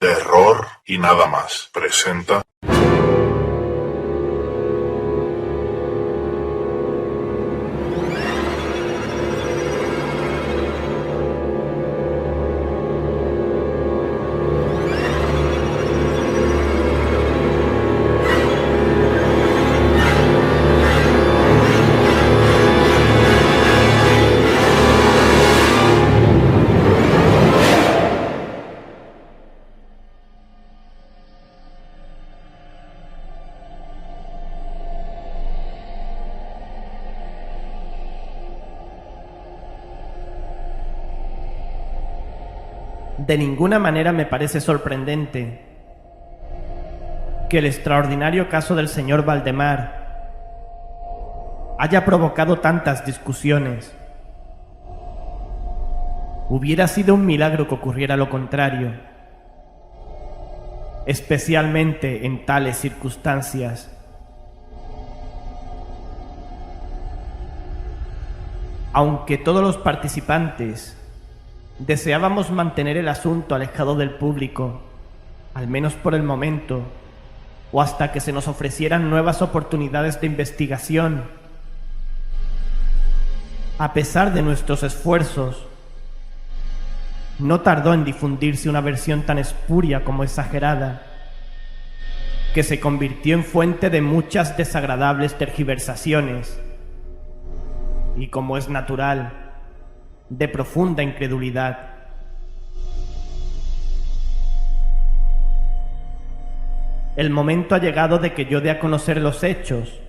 Terror y nada más presenta. De ninguna manera me parece sorprendente que el extraordinario caso del señor Valdemar haya provocado tantas discusiones. Hubiera sido un milagro que ocurriera lo contrario, especialmente en tales circunstancias. Aunque todos los participantes deseábamos mantener el asunto alejado del público, al menos por el momento, o hasta que se nos ofrecieran nuevas oportunidades de investigación. A pesar de nuestros esfuerzos, no tardó en difundirse una versión tan espuria como exagerada, que se convirtió en fuente de muchas desagradables tergiversaciones y, como es natural, de profunda incredulidad. El momento ha llegado de que yo dé a conocer los hechos,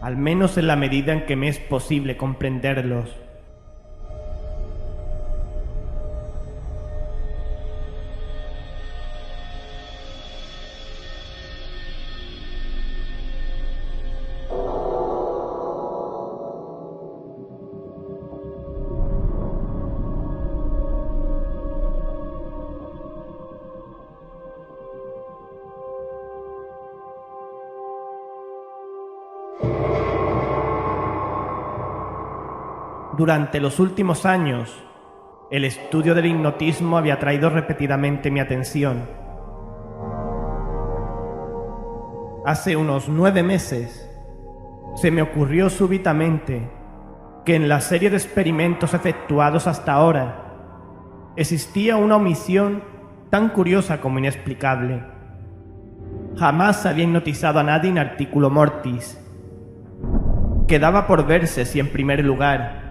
al menos en la medida en que me es posible comprenderlos. Durante los últimos años, el estudio del hipnotismo había atraído repetidamente mi atención. Hace unos 9 meses, se me ocurrió súbitamente que en la serie de experimentos efectuados hasta ahora, existía una omisión tan curiosa como inexplicable. Jamás había hipnotizado a nadie in articulo mortis. Quedaba por verse si, en primer lugar,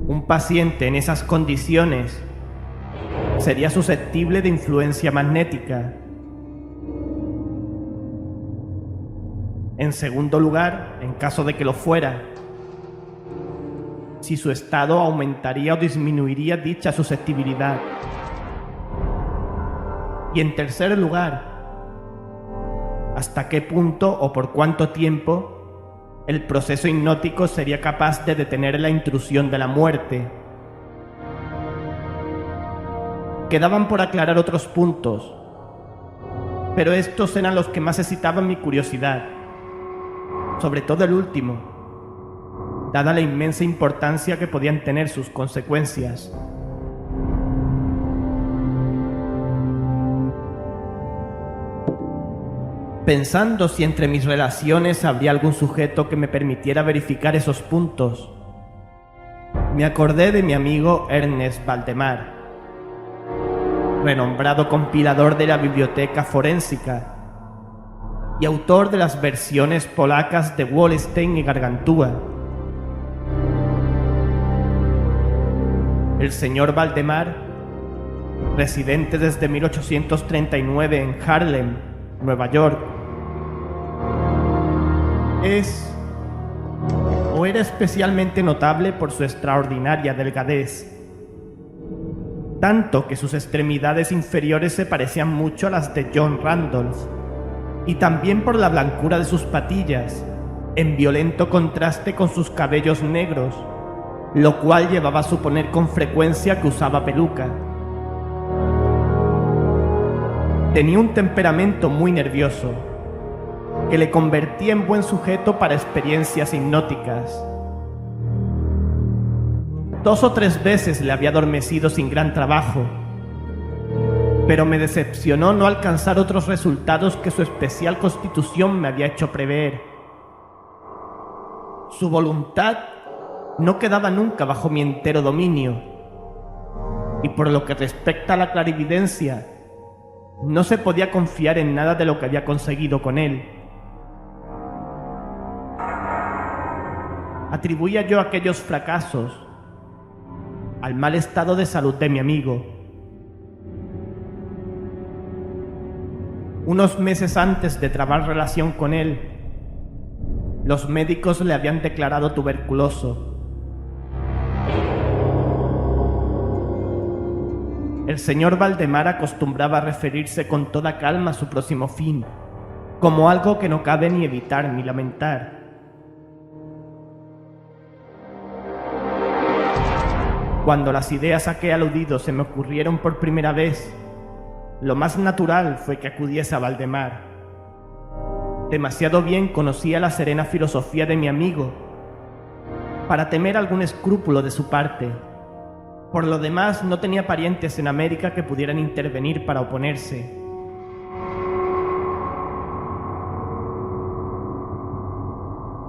un paciente en esas condiciones sería susceptible de influencia magnética. En segundo lugar, en caso de que lo fuera, si su estado aumentaría o disminuiría dicha susceptibilidad. Y en tercer lugar, hasta qué punto o por cuánto tiempo el proceso hipnótico sería capaz de detener la intrusión de la muerte. Quedaban por aclarar otros puntos, pero estos eran los que más excitaban mi curiosidad, sobre todo el último, dada la inmensa importancia que podían tener sus consecuencias. Pensando si entre mis relaciones habría algún sujeto que me permitiera verificar esos puntos, me acordé de mi amigo Ernest Valdemar, renombrado compilador de la biblioteca forénsica y autor de las versiones polacas de Wallenstein y Gargantúa. El señor Valdemar, residente desde 1839 en Harlem, Nueva York, era especialmente notable por su extraordinaria delgadez, tanto que sus extremidades inferiores se parecían mucho a las de John Randolph, y también por la blancura de sus patillas, en violento contraste con sus cabellos negros, lo cual llevaba a suponer con frecuencia que usaba peluca. Tenía un temperamento muy nervioso, que le convertía en buen sujeto para experiencias hipnóticas. 2 o 3 veces le había adormecido sin gran trabajo, pero me decepcionó no alcanzar otros resultados que su especial constitución me había hecho prever. Su voluntad no quedaba nunca bajo mi entero dominio, y por lo que respecta a la clarividencia, no se podía confiar en nada de lo que había conseguido con él. Atribuía yo aquellos fracasos al mal estado de salud de mi amigo. Unos meses antes de trabar relación con él, los médicos le habían declarado tuberculoso. El señor Valdemar acostumbraba a referirse con toda calma a su próximo fin, como algo que no cabe ni evitar ni lamentar. Cuando las ideas a que he aludido se me ocurrieron por primera vez, lo más natural fue que acudiese a Valdemar. Demasiado bien conocía la serena filosofía de mi amigo para temer algún escrúpulo de su parte. Por lo demás, no tenía parientes en América que pudieran intervenir para oponerse.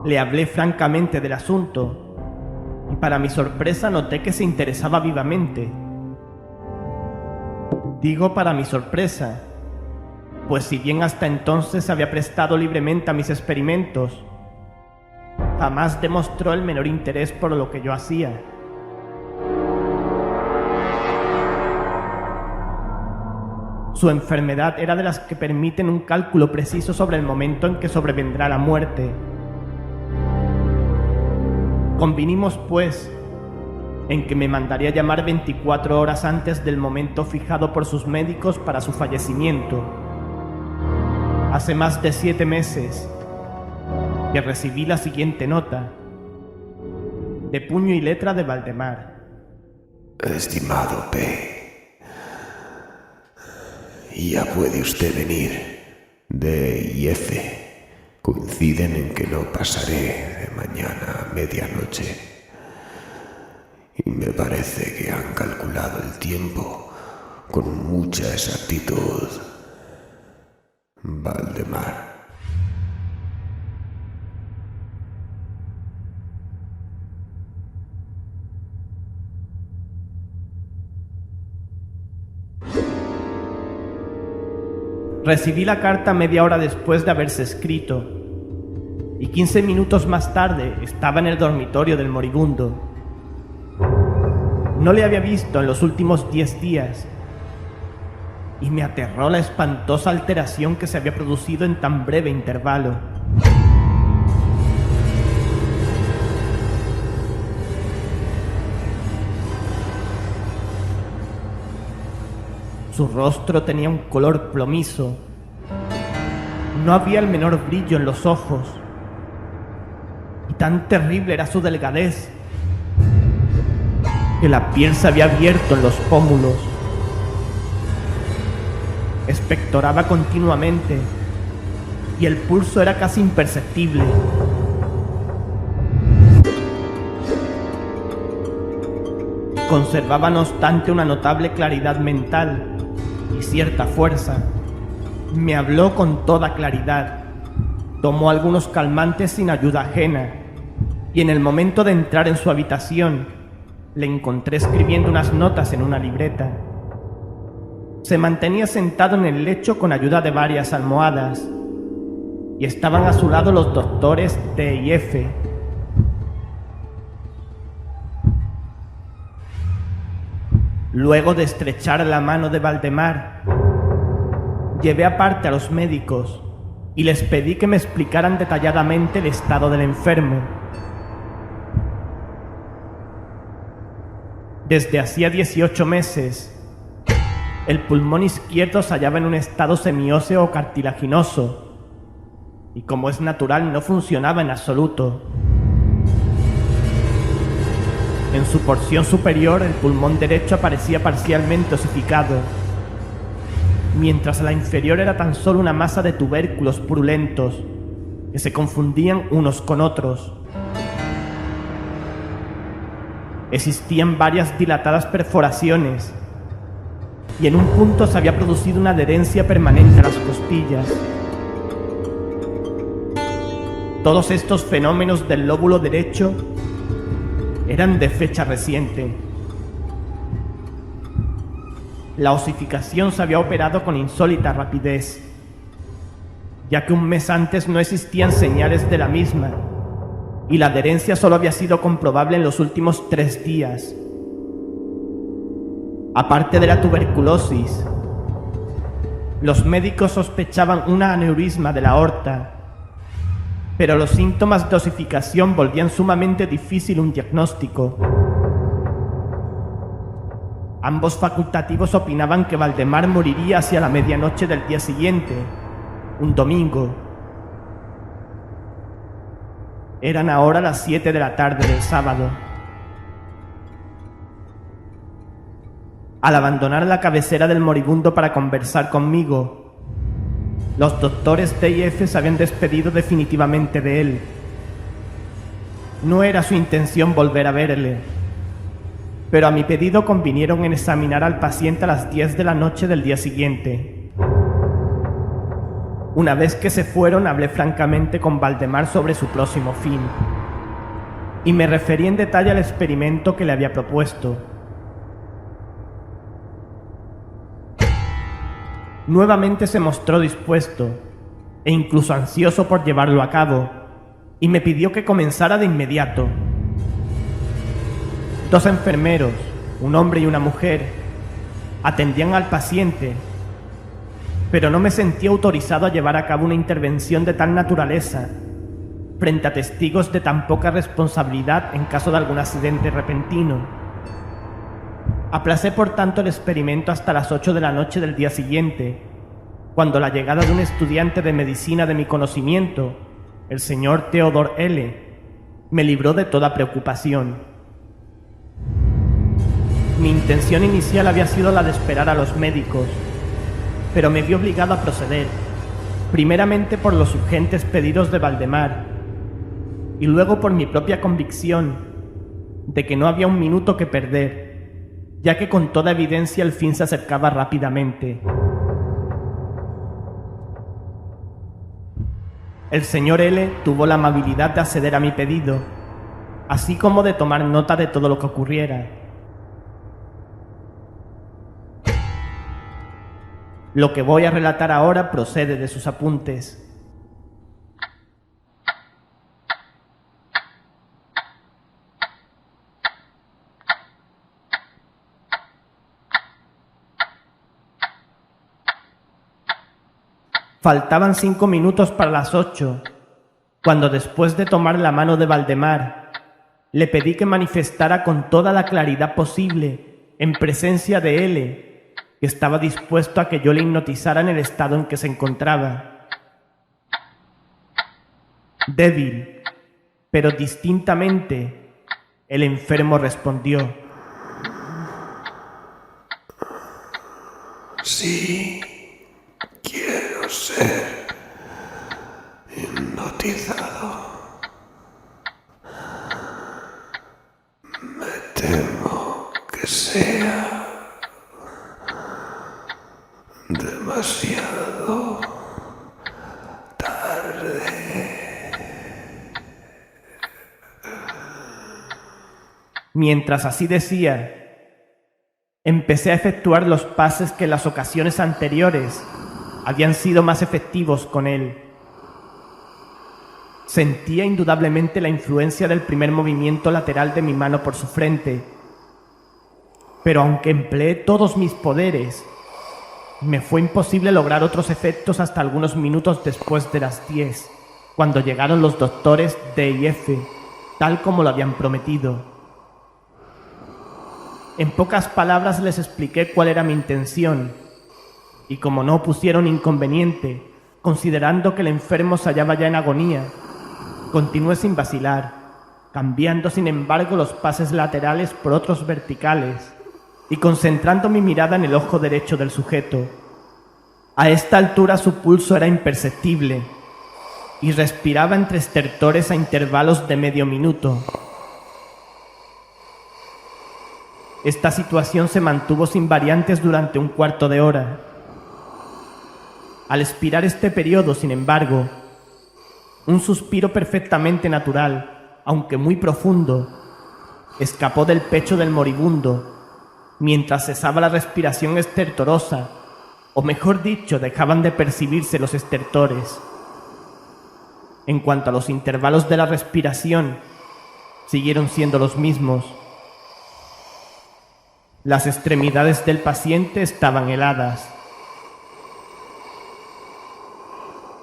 Le hablé francamente del asunto y para mi sorpresa noté que se interesaba vivamente. Digo para mi sorpresa, pues si bien hasta entonces se había prestado libremente a mis experimentos, jamás demostró el menor interés por lo que yo hacía. Su enfermedad era de las que permiten un cálculo preciso sobre el momento en que sobrevendrá la muerte. Convinimos, pues, en que me mandaría llamar 24 horas antes del momento fijado por sus médicos para su fallecimiento. Hace más de 7 meses que recibí la siguiente nota, de puño y letra de Valdemar. Estimado P., ya puede usted venir. D y F coinciden en que no pasaré de mañana a medianoche. Y me parece que han calculado el tiempo con mucha exactitud. Valdemar. Recibí la carta media hora después de haberse escrito, y 15 minutos más tarde estaba en el dormitorio del moribundo. No le había visto en los últimos 10 días, y me aterró la espantosa alteración que se había producido en tan breve intervalo. Su rostro tenía un color plomizo. No había el menor brillo en los ojos. Y tan terrible era su delgadez que la piel se había abierto en los pómulos. Expectoraba continuamente y el pulso era casi imperceptible. Conservaba no obstante una notable claridad mental y cierta fuerza. Me habló con toda claridad, tomó algunos calmantes sin ayuda ajena, y en el momento de entrar en su habitación, le encontré escribiendo unas notas en una libreta. Se mantenía sentado en el lecho con ayuda de varias almohadas, y estaban a su lado los doctores D y F. Luego de estrechar la mano de Valdemar, llevé aparte a los médicos y les pedí que me explicaran detalladamente el estado del enfermo. Desde hacía 18 meses, el pulmón izquierdo se hallaba en un estado semióseo o cartilaginoso, y como es natural, no funcionaba en absoluto. En su porción superior, el pulmón derecho aparecía parcialmente osificado, mientras la inferior era tan solo una masa de tubérculos purulentos que se confundían unos con otros. Existían varias dilatadas perforaciones y en un punto se había producido una adherencia permanente a las costillas. Todos estos fenómenos del lóbulo derecho eran de fecha reciente. La osificación se había operado con insólita rapidez, ya que un mes antes no existían señales de la misma, y la adherencia solo había sido comprobable en los últimos 3 días. Aparte de la tuberculosis, los médicos sospechaban un aneurisma de la aorta, pero los síntomas de osificación volvían sumamente difícil un diagnóstico. Ambos facultativos opinaban que Valdemar moriría hacia la medianoche del día siguiente, un domingo. Eran ahora las 7 de la tarde del sábado. Al abandonar la cabecera del moribundo para conversar conmigo, los doctores D y F se habían despedido definitivamente de él. No era su intención volver a verle, pero a mi pedido convinieron en examinar al paciente a las 10 de la noche del día siguiente. Una vez que se fueron, hablé francamente con Valdemar sobre su próximo fin, y me referí en detalle al experimento que le había propuesto. Nuevamente se mostró dispuesto, e incluso ansioso por llevarlo a cabo, y me pidió que comenzara de inmediato. 2 enfermeros, un hombre y una mujer, atendían al paciente, pero no me sentía autorizado a llevar a cabo una intervención de tal naturaleza, frente a testigos de tan poca responsabilidad en caso de algún accidente repentino. Aplacé por tanto el experimento hasta las 8 de la noche del día siguiente, cuando la llegada de un estudiante de medicina de mi conocimiento, el señor Theodore L., me libró de toda preocupación. Mi intención inicial había sido la de esperar a los médicos, pero me vi obligado a proceder, primeramente por los urgentes pedidos de Valdemar, y luego por mi propia convicción de que no había un minuto que perder, ya que con toda evidencia el fin se acercaba rápidamente. El señor L. tuvo la amabilidad de acceder a mi pedido, así como de tomar nota de todo lo que ocurriera. Lo que voy a relatar ahora procede de sus apuntes. Faltaban 5 minutos para las 8, cuando después de tomar la mano de Valdemar, le pedí que manifestara con toda la claridad posible, en presencia de L., que estaba dispuesto a que yo le hipnotizara en el estado en que se encontraba. Débil, pero distintamente, el enfermo respondió: Sí, quiero ser hipnotizado. Me temo que sea demasiado tarde. Mientras así decía, empecé a efectuar los pases que en las ocasiones anteriores habían sido más efectivos con él. Sentía indudablemente la influencia del primer movimiento lateral de mi mano por su frente, pero aunque empleé todos mis poderes, me fue imposible lograr otros efectos hasta algunos minutos después de las 10, cuando llegaron los doctores D y F, tal como lo habían prometido. En pocas palabras les expliqué cuál era mi intención, y como no opusieron inconveniente, considerando que el enfermo se hallaba ya en agonía, continué sin vacilar, cambiando sin embargo los pases laterales por otros verticales y concentrando mi mirada en el ojo derecho del sujeto. A esta altura su pulso era imperceptible y respiraba entre estertores a intervalos de medio minuto. Esta situación se mantuvo sin variantes durante un cuarto de hora. Al expirar este periodo, sin embargo, un suspiro perfectamente natural, aunque muy profundo, escapó del pecho del moribundo, mientras cesaba la respiración estertorosa, o mejor dicho, dejaban de percibirse los estertores. En cuanto a los intervalos de la respiración, siguieron siendo los mismos. Las extremidades del paciente estaban heladas.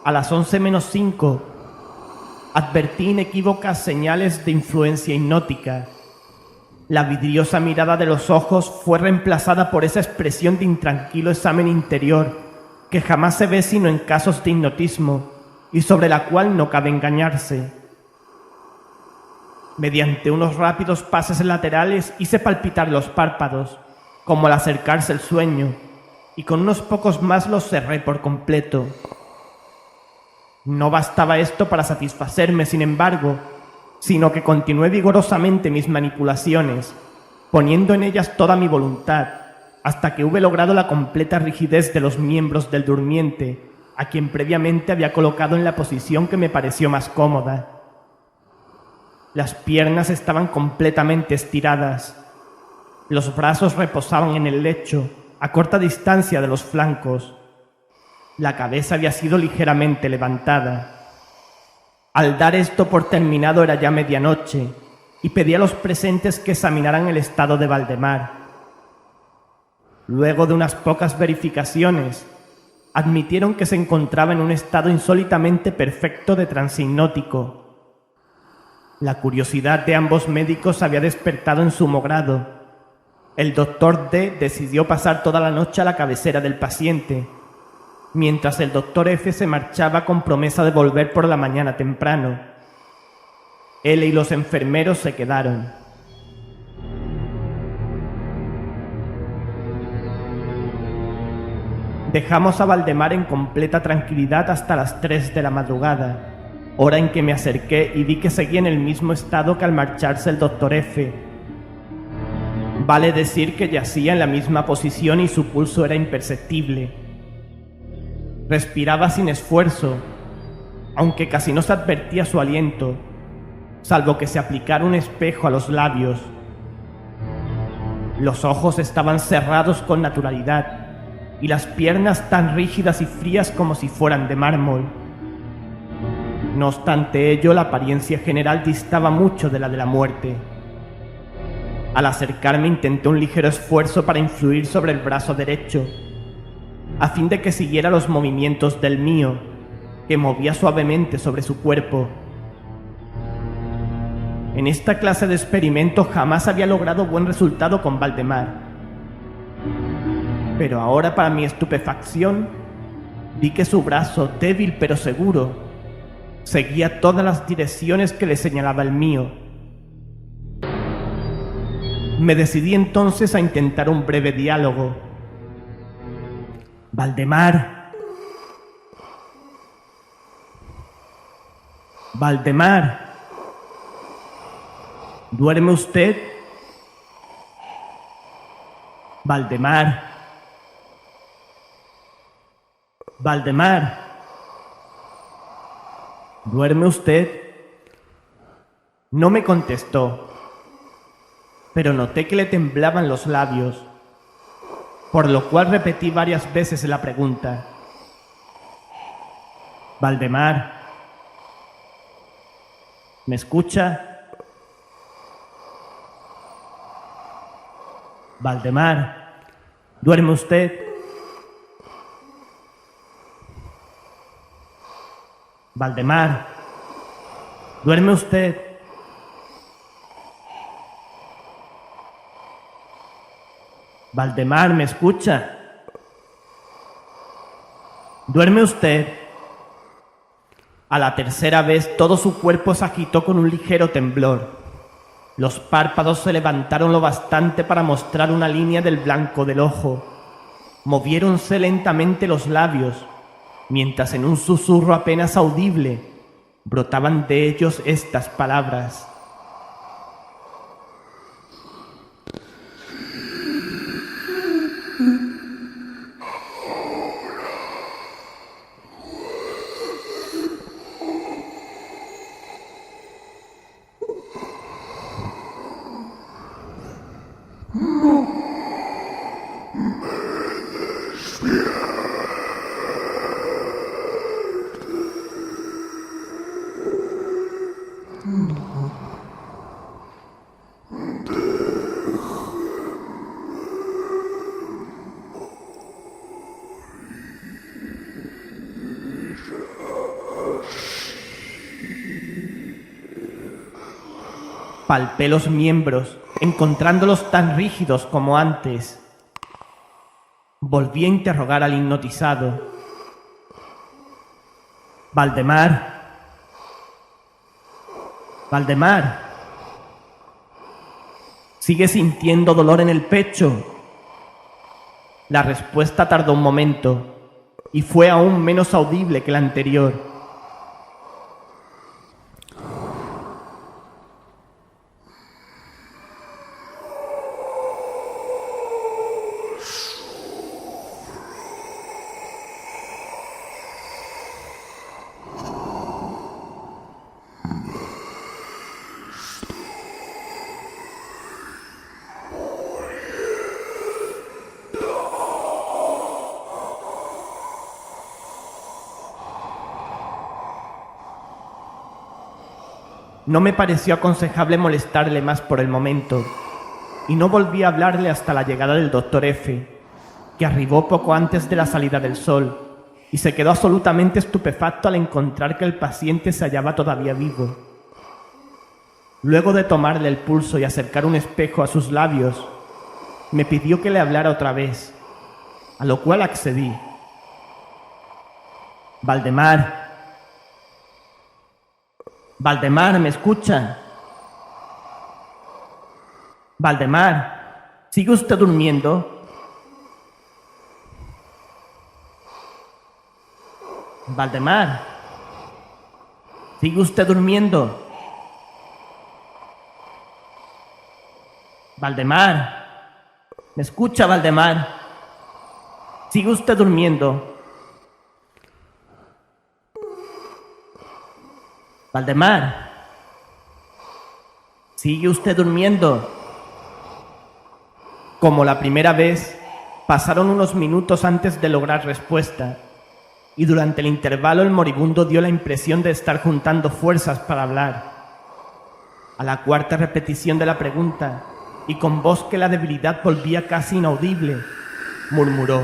A las 11:05, advertí inequívocas señales de influencia hipnótica. La vidriosa mirada de los ojos fue reemplazada por esa expresión de intranquilo examen interior que jamás se ve sino en casos de hipnotismo y sobre la cual no cabe engañarse. Mediante unos rápidos pases laterales hice palpitar los párpados, como al acercarse el sueño, y con unos pocos más los cerré por completo. No bastaba esto para satisfacerme, sin embargo, sino que continué vigorosamente mis manipulaciones, poniendo en ellas toda mi voluntad, hasta que hube logrado la completa rigidez de los miembros del durmiente, a quien previamente había colocado en la posición que me pareció más cómoda. Las piernas estaban completamente estiradas. Los brazos reposaban en el lecho, a corta distancia de los flancos. La cabeza había sido ligeramente levantada. Al dar esto por terminado era ya medianoche, y pedí a los presentes que examinaran el estado de Valdemar. Luego de unas pocas verificaciones, admitieron que se encontraba en un estado insólitamente perfecto de trance hipnótico. La curiosidad de ambos médicos había despertado en sumo grado. El doctor D decidió pasar toda la noche a la cabecera del paciente, mientras el doctor F se marchaba con promesa de volver por la mañana temprano. Él y los enfermeros se quedaron. Dejamos a Valdemar en completa tranquilidad hasta las 3 de la madrugada, hora en que me acerqué y vi que seguía en el mismo estado que al marcharse el doctor F. Vale decir que yacía en la misma posición y su pulso era imperceptible. Respiraba sin esfuerzo, aunque casi no se advertía su aliento, salvo que se aplicara un espejo a los labios. Los ojos estaban cerrados con naturalidad y las piernas tan rígidas y frías como si fueran de mármol. No obstante ello, la apariencia general distaba mucho de la de la muerte. Al acercarme intenté un ligero esfuerzo para influir sobre el brazo derecho, a fin de que siguiera los movimientos del mío, que movía suavemente sobre su cuerpo. En esta clase de experimento jamás había logrado buen resultado con Valdemar. Pero ahora, para mi estupefacción, vi que su brazo, débil pero seguro, seguía todas las direcciones que le señalaba el mío. Me decidí entonces a intentar un breve diálogo. Valdemar. Valdemar. ¿Duerme usted? Valdemar. Valdemar. ¿Duerme usted? No me contestó, pero noté que le temblaban los labios, por lo cual repetí varias veces la pregunta. Valdemar, ¿me escucha? Valdemar, ¿duerme usted? Valdemar, ¿duerme usted? Valdemar, ¿me escucha? ¿Duerme usted? A la tercera vez todo su cuerpo se agitó con un ligero temblor. Los párpados se levantaron lo bastante para mostrar una línea del blanco del ojo. Moviéronse lentamente los labios, mientras en un susurro apenas audible brotaban de ellos estas palabras. Palpé los miembros, encontrándolos tan rígidos como antes. Volví a interrogar al hipnotizado. Valdemar. Valdemar. ¿Sigue sintiendo dolor en el pecho? La respuesta tardó un momento y fue aún menos audible que la anterior. No me pareció aconsejable molestarle más por el momento, y no volví a hablarle hasta la llegada del Dr. F., que arribó poco antes de la salida del sol, y se quedó absolutamente estupefacto al encontrar que el paciente se hallaba todavía vivo. Luego de tomarle el pulso y acercar un espejo a sus labios, me pidió que le hablara otra vez, a lo cual accedí. Valdemar. Valdemar, ¿me escucha? Valdemar, ¿sigue usted durmiendo? Valdemar, ¿sigue usted durmiendo? Valdemar, ¿me escucha, Valdemar? ¿Sigue usted durmiendo? Valdemar, ¿sigue usted durmiendo? Como la primera vez, pasaron unos minutos antes de lograr respuesta, y durante el intervalo el moribundo dio la impresión de estar juntando fuerzas para hablar. A la cuarta repetición de la pregunta, y con voz que la debilidad volvía casi inaudible, murmuró: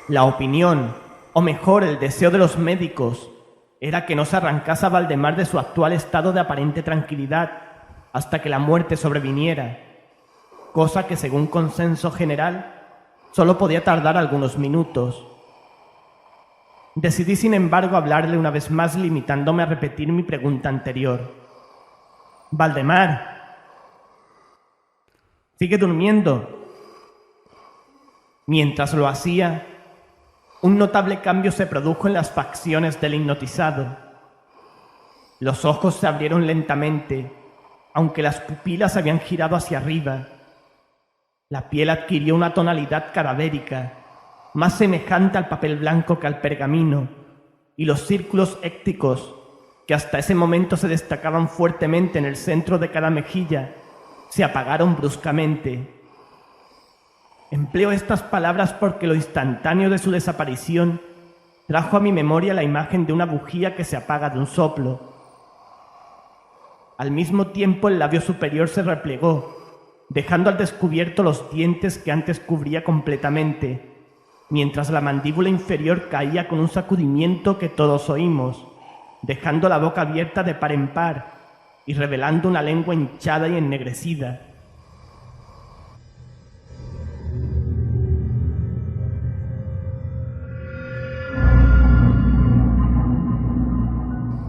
La opinión, o mejor el deseo de los médicos, era que no se arrancase a Valdemar de su actual estado de aparente tranquilidad hasta que la muerte sobreviniera, cosa que según consenso general solo podía tardar algunos minutos. Decidí sin embargo hablarle una vez más, limitándome a repetir mi pregunta anterior. Valdemar, ¿sigue durmiendo? Mientras lo hacía, un notable cambio se produjo en las facciones del hipnotizado. Los ojos se abrieron lentamente, aunque las pupilas habían girado hacia arriba. La piel adquirió una tonalidad cadavérica, más semejante al papel blanco que al pergamino, y los círculos écticos, que hasta ese momento se destacaban fuertemente en el centro de cada mejilla, se apagaron bruscamente. Empleo estas palabras porque lo instantáneo de su desaparición trajo a mi memoria la imagen de una bujía que se apaga de un soplo. Al mismo tiempo el labio superior se replegó, dejando al descubierto los dientes que antes cubría completamente, mientras la mandíbula inferior caía con un sacudimiento que todos oímos, dejando la boca abierta de par en par y revelando una lengua hinchada y ennegrecida.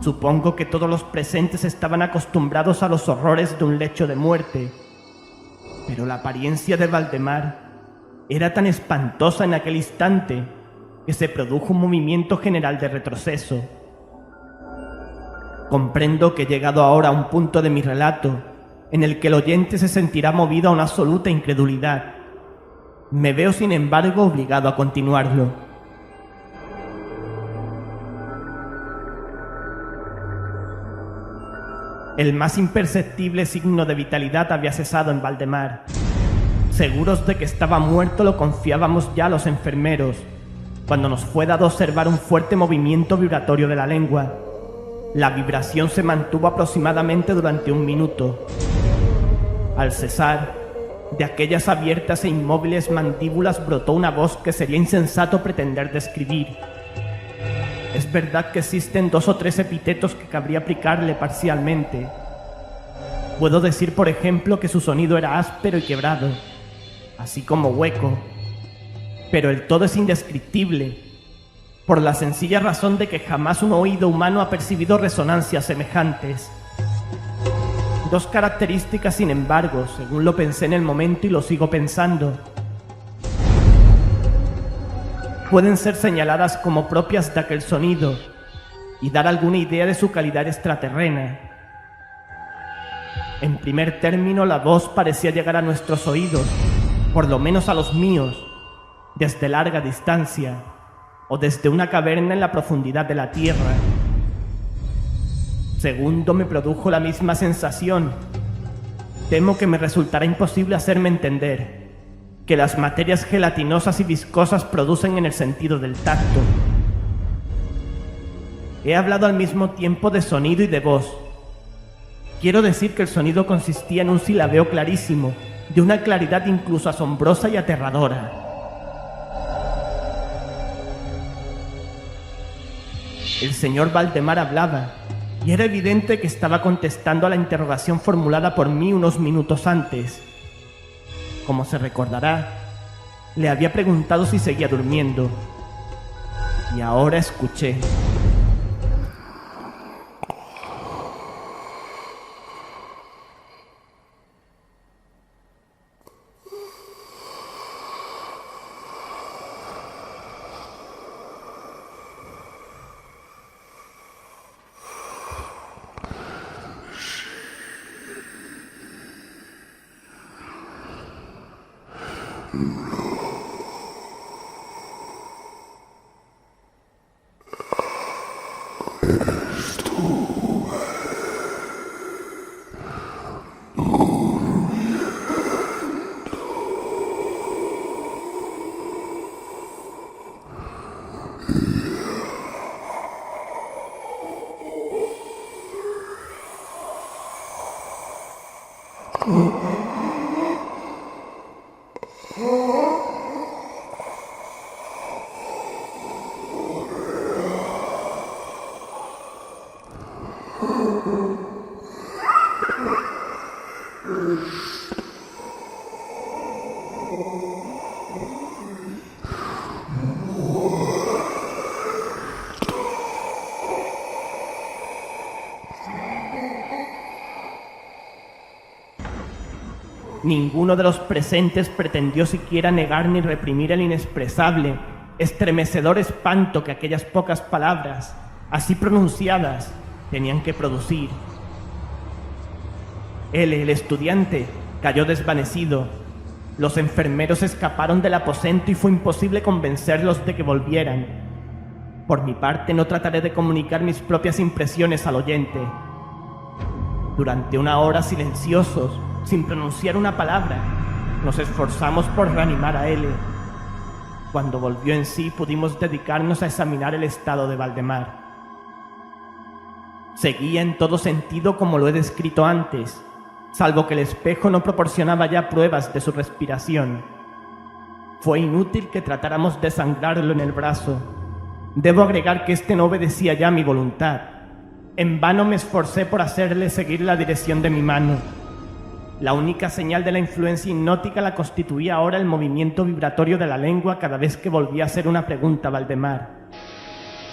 Supongo que todos los presentes estaban acostumbrados a los horrores de un lecho de muerte, Pero la apariencia de Valdemar era tan espantosa en aquel instante que se produjo un movimiento general de retroceso. Comprendo que he llegado ahora a un punto de mi relato en el que el oyente se sentirá movido a una absoluta incredulidad. Me veo, sin embargo, obligado a continuarlo. El más imperceptible signo de vitalidad había cesado en Valdemar. Seguros de que estaba muerto, lo confiábamos ya a los enfermeros, cuando nos fue dado observar un fuerte movimiento vibratorio de la lengua. La vibración se mantuvo aproximadamente durante 1 minuto. Al cesar, de aquellas abiertas e inmóviles mandíbulas brotó una voz que sería insensato pretender describir. Es verdad que existen 2 o 3 epítetos que cabría aplicarle parcialmente. Puedo decir, por ejemplo, que su sonido era áspero y quebrado, así como hueco, pero el todo es indescriptible, por la sencilla razón de que jamás un oído humano ha percibido resonancias semejantes. 2 características, sin embargo, según lo pensé en el momento y lo sigo pensando, pueden ser señaladas como propias de aquel sonido y dar alguna idea de su calidad extraterrena. En primer término, la voz parecía llegar a nuestros oídos, por lo menos a los míos, desde larga distancia o desde una caverna en la profundidad de la tierra. Segundo, me produjo la misma sensación. Temo que me resultará imposible hacerme entender que las materias gelatinosas y viscosas producen en el sentido del tacto. He hablado al mismo tiempo de sonido y de voz. Quiero decir que el sonido consistía en un silabeo clarísimo, de una claridad incluso asombrosa y aterradora. El señor Valdemar hablaba, y era evidente que estaba contestando a la interrogación formulada por mí unos minutos antes. Como se recordará, le había preguntado si seguía durmiendo, y ahora escuché. Ninguno de los presentes pretendió siquiera negar ni reprimir el inexpresable, estremecedor espanto que aquellas pocas palabras, así pronunciadas, tenían que producir. Él, el estudiante, cayó desvanecido. Los enfermeros escaparon del aposento y fue imposible convencerlos de que volvieran. Por mi parte, no trataré de comunicar mis propias impresiones al oyente. Durante 1 hora, silenciosos, sin pronunciar una palabra, nos esforzamos por reanimar a L. Cuando volvió en sí, pudimos dedicarnos a examinar el estado de Valdemar. Seguía en todo sentido como lo he descrito antes, salvo que el espejo no proporcionaba ya pruebas de su respiración. Fue inútil que tratáramos de sangrarlo en el brazo. Debo agregar que este no obedecía ya a mi voluntad. En vano me esforcé por hacerle seguir la dirección de mi mano. La única señal de la influencia hipnótica la constituía ahora el movimiento vibratorio de la lengua cada vez que volvía a hacer una pregunta a Valdemar.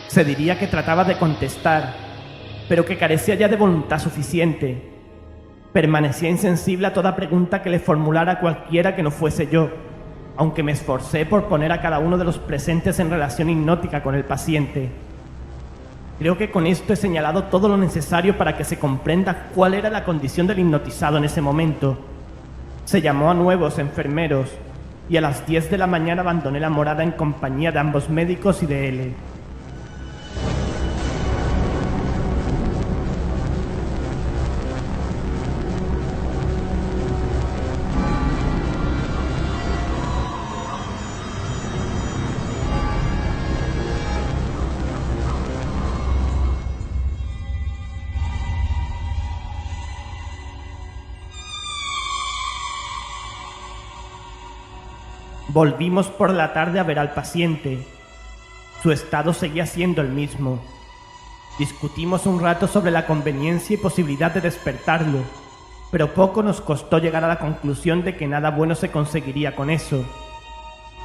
Se diría que trataba de contestar, pero que carecía ya de voluntad suficiente. Permanecía insensible a toda pregunta que le formulara cualquiera que no fuese yo, aunque me esforcé por poner a cada uno de los presentes en relación hipnótica con el paciente. Creo que con esto he señalado todo lo necesario para que se comprenda cuál era la condición del hipnotizado en ese momento. Se llamó a nuevos enfermeros y a las 10 de la mañana abandoné la morada en compañía de ambos médicos y de él. Volvimos por la tarde a ver al paciente. Su estado seguía siendo el mismo. Discutimos un rato sobre la conveniencia y posibilidad de despertarlo, pero poco nos costó llegar a la conclusión de que nada bueno se conseguiría con eso.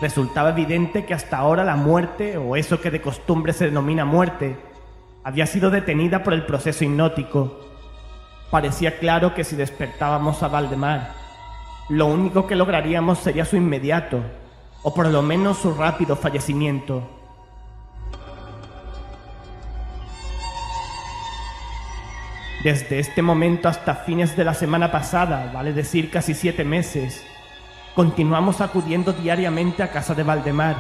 Resultaba evidente que hasta ahora la muerte, o eso que de costumbre se denomina muerte, había sido detenida por el proceso hipnótico. Parecía claro que si despertábamos a Valdemar, lo único que lograríamos sería su inmediato, o por lo menos su rápido fallecimiento. Desde este momento hasta fines de la semana pasada, vale decir casi 7 meses, continuamos acudiendo diariamente a casa de Valdemar,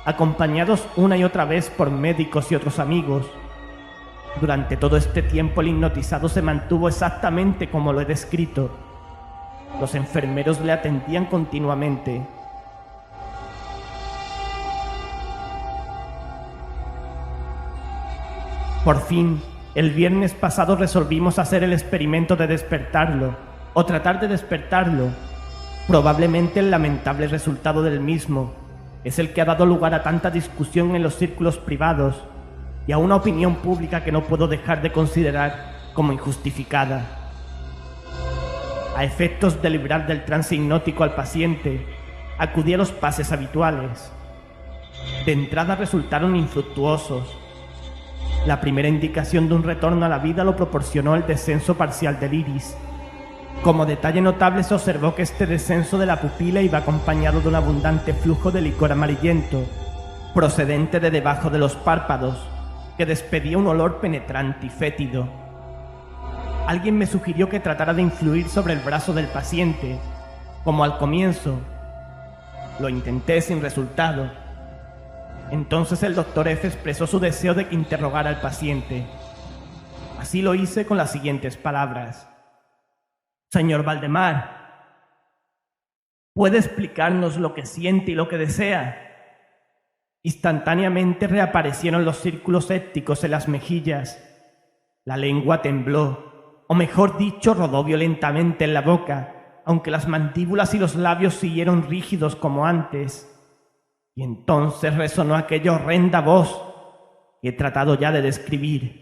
acompañados una y otra vez por médicos y otros amigos. Durante todo este tiempo el hipnotizado se mantuvo exactamente como lo he descrito. Los enfermeros le atendían continuamente. Por fin, el viernes pasado resolvimos hacer el experimento de despertarlo, o tratar de despertarlo. Probablemente el lamentable resultado del mismo es el que ha dado lugar a tanta discusión en los círculos privados y a una opinión pública que no puedo dejar de considerar como injustificada. A efectos de librar del trance hipnótico al paciente, acudí a los pases habituales. De entrada resultaron infructuosos. La primera indicación de un retorno a la vida lo proporcionó el descenso parcial del iris. Como detalle notable se observó que este descenso de la pupila iba acompañado de un abundante flujo de licor amarillento, procedente de debajo de los párpados, que despedía un olor penetrante y fétido. Alguien me sugirió que tratara de influir sobre el brazo del paciente, como al comienzo. Lo intenté sin resultado. Entonces el Dr. F expresó su deseo de que interrogara al paciente. Así lo hice con las siguientes palabras: «Señor Valdemar, ¿puede explicarnos lo que siente y lo que desea?». Instantáneamente reaparecieron los círculos sépticos en las mejillas. La lengua tembló, o mejor dicho, rodó violentamente en la boca, aunque las mandíbulas y los labios siguieron rígidos como antes. Y entonces resonó aquella horrenda voz que he tratado ya de describir.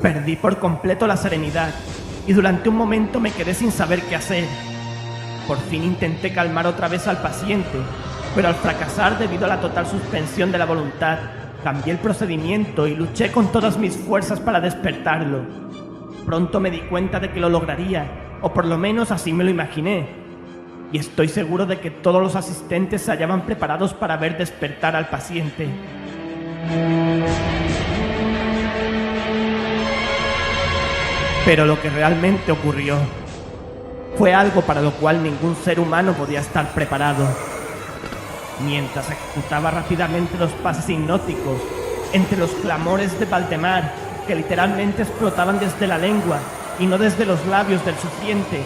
Perdí por completo la serenidad y durante un momento me quedé sin saber qué hacer. Por fin intenté calmar otra vez al paciente, pero al fracasar debido a la total suspensión de la voluntad, cambié el procedimiento y luché con todas mis fuerzas para despertarlo. Pronto me di cuenta de que lo lograría, o por lo menos así me lo imaginé. Y estoy seguro de que todos los asistentes se hallaban preparados para ver despertar al paciente. Pero lo que realmente ocurrió fue algo para lo cual ningún ser humano podía estar preparado. Mientras ejecutaba rápidamente los pases hipnóticos, entre los clamores de Valdemar, que literalmente explotaban desde la lengua y no desde los labios del sufriente,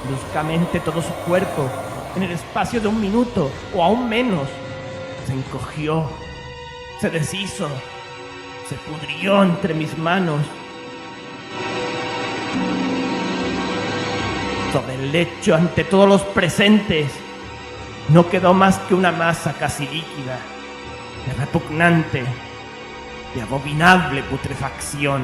bruscamente todo su cuerpo, en el espacio de 1 minuto o aún menos, se encogió, se deshizo, se pudrió entre mis manos. Sobre el lecho, ante todos los presentes, no quedó más que una masa casi líquida, de repugnante, de abominable putrefacción.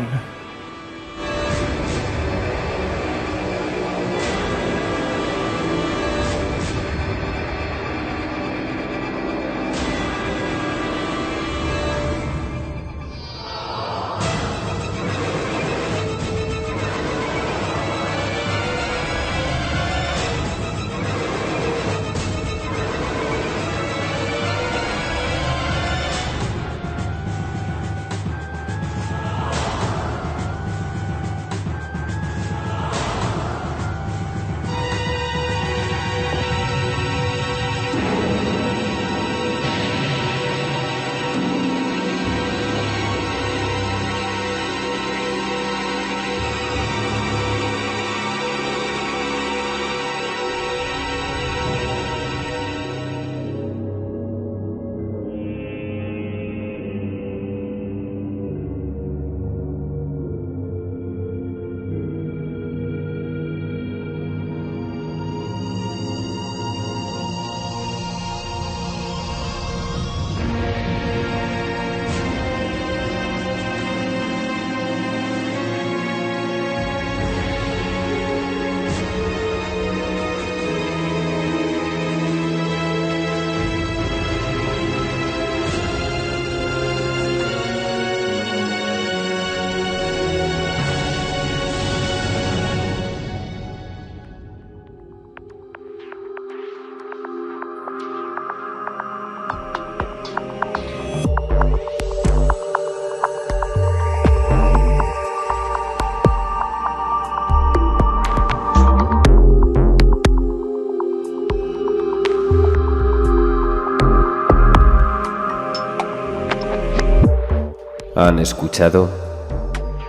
¿Han escuchado?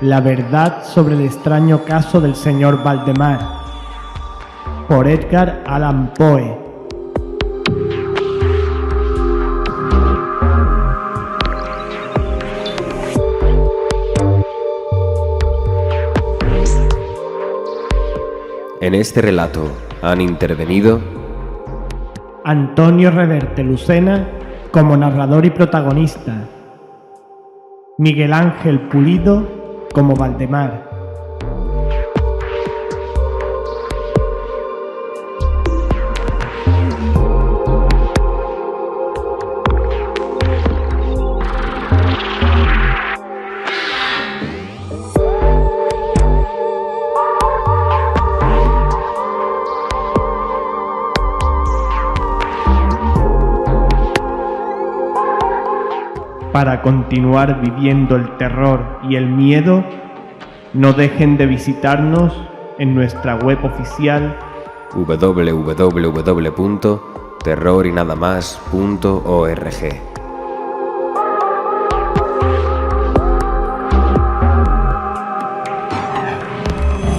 La verdad sobre el extraño caso del señor Valdemar, por Edgar Allan Poe. En este relato han intervenido Antonio Reverte Lucena como narrador y protagonista, Miguel Ángel Pulido como Valdemar, Para continuar viviendo el terror y el miedo, no dejen de visitarnos en nuestra web oficial www.terrorinadamas.org.